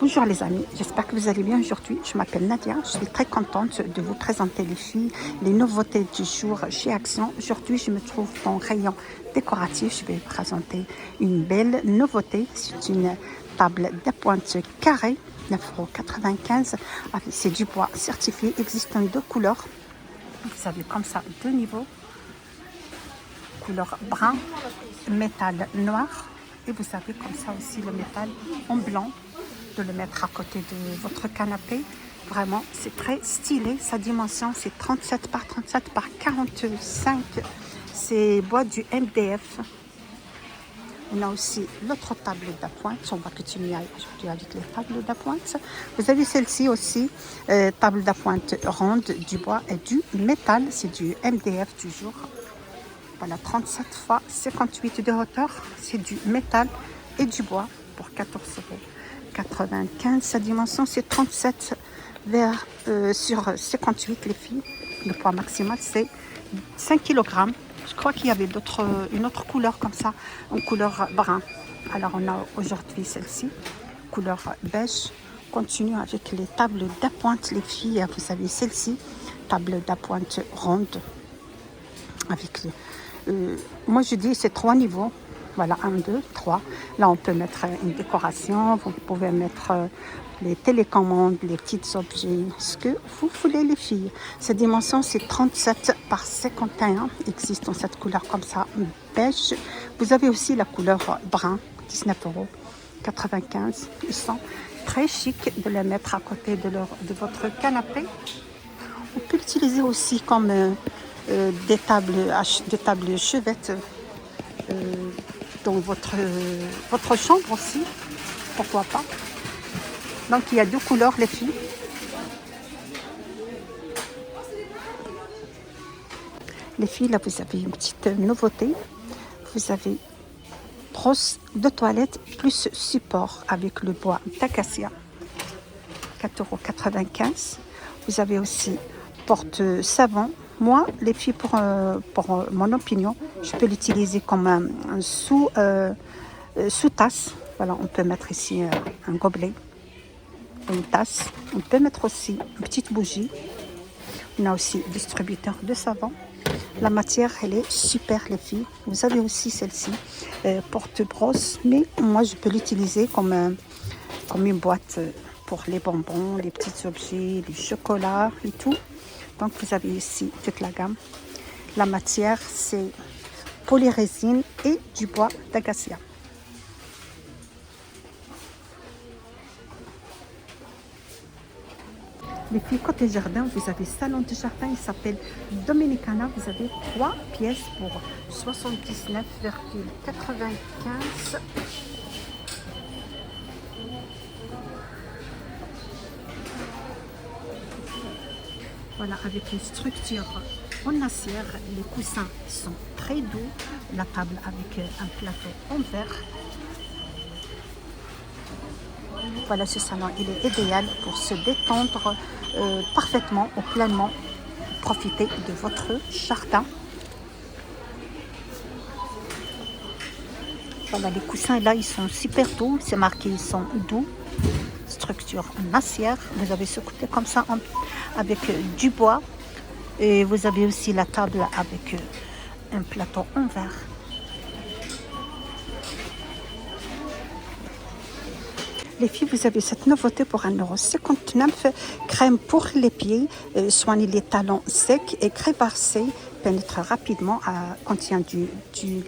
Bonjour les amis, j'espère que vous allez bien aujourd'hui. Je m'appelle Nadia, je suis très contente de vous présenter les filles, les nouveautés du jour chez Action. Aujourd'hui, je me trouve dans le rayon décoratif. Je vais vous présenter une belle nouveauté. C'est une table d'appointe carrée, 9,95 €. C'est du bois certifié, existant deux couleurs. Vous avez comme ça deux niveaux, couleur brun, métal noir. Et vous avez comme ça aussi le métal en blanc, de le mettre à côté de votre canapé. Vraiment, c'est très stylé. Sa dimension, c'est 37 par 37 par 45. C'est bois du MDF. On a aussi l'autre table d'appointe. On va continuer aujourd'hui avec les tables d'appointe. Vous avez celle-ci aussi, table d'appointe ronde, du bois et du métal. C'est du MDF toujours. Voilà, 37 x 58 de hauteur. C'est du métal et du bois pour 14,95 €. Sa dimension, c'est 37 sur 58, les filles. Le poids maximal, c'est 5 kg. Je crois qu'il y avait une autre couleur comme ça, en couleur brun. Alors, on a aujourd'hui celle-ci, couleur beige. Continue avec les tables d'appointe, les filles. Vous avez celle-ci, table d'appointe ronde. Avec moi, je dis c'est 3 niveaux. Voilà, 1, 2, 3. Là, on peut mettre une décoration. Vous pouvez mettre les télécommandes, les petits objets, ce que vous voulez, les filles. Cette dimension, c'est 37 par 51. Il existe dans cette couleur comme ça, beige. Vous avez aussi la couleur brun, 19,95 €. Ils sont très chics de les mettre à côté de votre canapé. On peut l'utiliser aussi comme des tables chevettes dans votre chambre aussi, pourquoi pas. Donc il y a deux couleurs, les filles. Les filles, là vous avez une petite nouveauté. Vous avez brosse de toilette plus support avec le bois d'acacia, 4,95 €. Vous avez aussi porte-savon. Moi, les filles, pour mon opinion, je peux l'utiliser comme un sous-tasse. Voilà, on peut mettre ici un gobelet, une tasse. On peut mettre aussi une petite bougie. On a aussi distributeur de savon. La matière, elle est super, les filles. Vous avez aussi celle-ci, porte-brosse. Mais moi, je peux l'utiliser comme une boîte pour les bonbons, les petits objets, les chocolats et tout. Donc, vous avez ici toute la gamme. La matière, c'est polyrésine et du bois d'acacia. Les filles, côté jardin, vous avez salon de jardin. Il s'appelle Dominicana. Vous avez 3 pièces pour 79,95 €. Voilà, avec une structure en acier. Les coussins sont très doux. La table avec un plateau en verre. Voilà, ce salon, il est idéal pour se détendre parfaitement ou pleinement. Profiter de votre jardin. Voilà, les coussins là, ils sont super doux. C'est marqué, ils sont doux. Structure en acier. Vous avez ce côté comme ça avec du bois. Et vous avez aussi la table avec un plateau en verre. Les filles, vous avez cette nouveauté pour 1,59 €. Crème pour les pieds, soigne les talons secs et crévassés, pénètre rapidement, contient du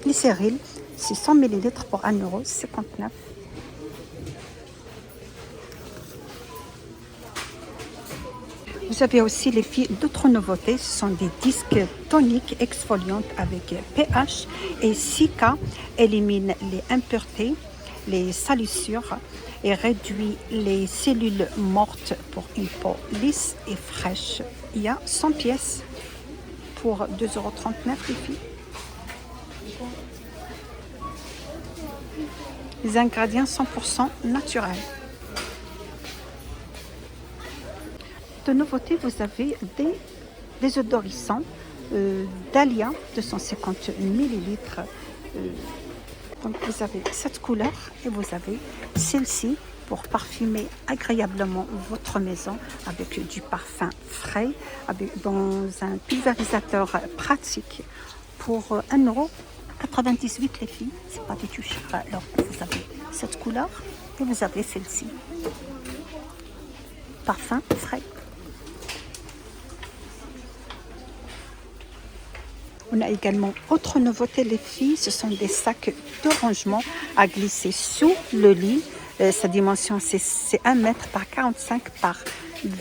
glycérine. C'est 100 ml pour 1,59 €. Vous avez aussi, les filles, d'autres nouveautés. Ce sont des disques toniques exfoliantes avec pH et Sika. Élimine les impuretés, les salissures et réduit les cellules mortes pour une peau lisse et fraîche. Il y a 100 pièces pour 2,39 € les filles. Les ingrédients 100% naturels. De nouveauté, vous avez des désodorisants Dahlia, 250 ml. Donc vous avez cette couleur et vous avez celle-ci pour parfumer agréablement votre maison avec du parfum frais, dans un pulvérisateur pratique pour 1,98 € les filles. C'est pas du tout cher. Alors vous avez cette couleur et vous avez celle-ci. Parfum frais. On a également autre nouveauté les filles, ce sont des sacs de rangement à glisser sous le lit. Sa dimension c'est 1 mètre par 45 par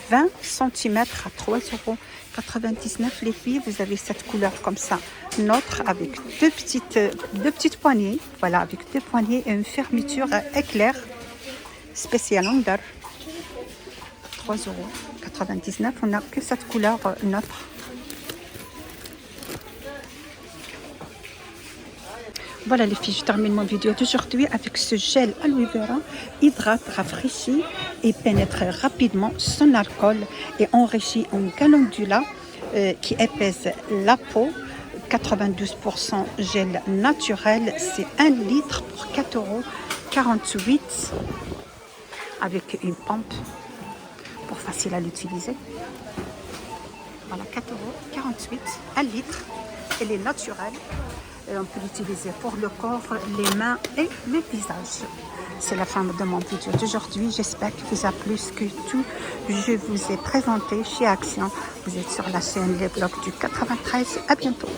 20 cm à 3,99 € les filles. Vous avez cette couleur comme ça, notre avec deux petites poignées. Voilà, avec 2 poignées et une fermeture éclair spécial Under. 3,99 €. On n'a que cette couleur neutre. Voilà les filles, je termine mon vidéo d'aujourd'hui avec ce gel aloe vera, hydrate, rafraîchit et pénètre rapidement son alcool et enrichit en calendula qui épaise la peau. 92% gel naturel, c'est 1 litre pour 4,48 € avec une pompe pour facile à l'utiliser. Voilà, 4,48 €, 1 litre. Elle est naturelle. Et on peut l'utiliser pour le corps, les mains et le visage. C'est la fin de mon vidéo d'aujourd'hui. J'espère que vous a plu ce que tout je vous ai présenté chez Action. Vous êtes sur la chaîne Les Blogs du 93. À bientôt.